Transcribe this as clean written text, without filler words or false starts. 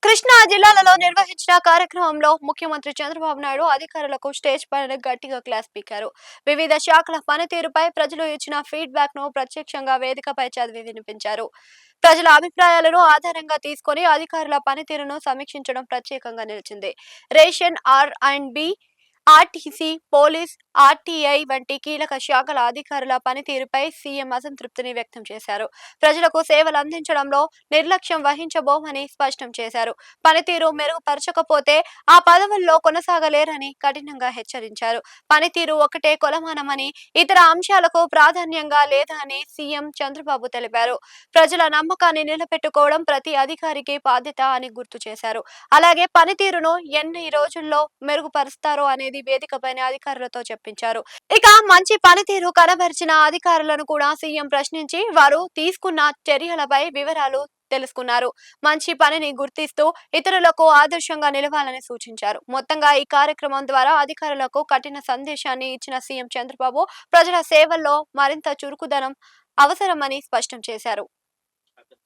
కృష్ణా జిల్లాలలో నిర్వహించిన కార్యక్రమంలో ముఖ్యమంత్రి చంద్రబాబు నాయుడు అధికారులకు స్టేజ్ పైన గట్టిగా క్లాస్ పీకారు. వివిధ శాఖల పనితీరుపై ప్రజలు ఇచ్చిన ఫీడ్బ్యాక్ ను ప్రత్యక్షంగా వేదికపై చదివి వినిపించారు. ప్రజల అభిప్రాయాలను ఆధారంగా తీసుకొని అధికారుల పనితీరును సమీక్షించడం ప్రత్యేకంగా నిలిచింది. Ration R and B, RTC, police, RTI వంటి కీలక శాఖల అధికారుల పనితీరుపై సీఎం అసంతృప్తిని వ్యక్తం చేశారు. ప్రజలకు సేవలు అందించడంలో నిర్లక్ష్యం వహించబోమని స్పష్టం చేశారు. పనితీరు మెరుగుపరచకపోతే ఆ పదవుల్లో కొనసాగలేరని కఠినంగా హెచ్చరించారు. పనితీరు ఒకటే కొలమానమని, ఇతర అంశాలకు ప్రాధాన్యంగా లేదని సీఎం చంద్రబాబు తెలిపారు. ప్రజల నమ్మకాన్ని నిలబెట్టుకోవడం ప్రతి అధికారికి బాధ్యత అని గుర్తు చేశారు. అలాగే పనితీరును ఎన్ని రోజుల్లో మెరుగుపరుస్తారో అనేది వేదికపైన అధికారులతో చెప్పించారు. ఇక మంచి పనితీరు కనబరిచిన అధికారులను కూడా సీఎం ప్రశ్నించి వారు తీసుకున్న చర్యలపై వివరాలు తెలుసుకున్నారు. మంచి పనిని గుర్తిస్తూ ఇతరులకు ఆదర్శంగా నిలవాలని సూచించారు. మొత్తంగా ఈ కార్యక్రమం ద్వారా అధికారులకు కఠిన సందేశాన్ని ఇచ్చిన సీఎం చంద్రబాబు ప్రజల సేవల్లో మరింత చురుకుదనం అవసరమని స్పష్టం చేశారు.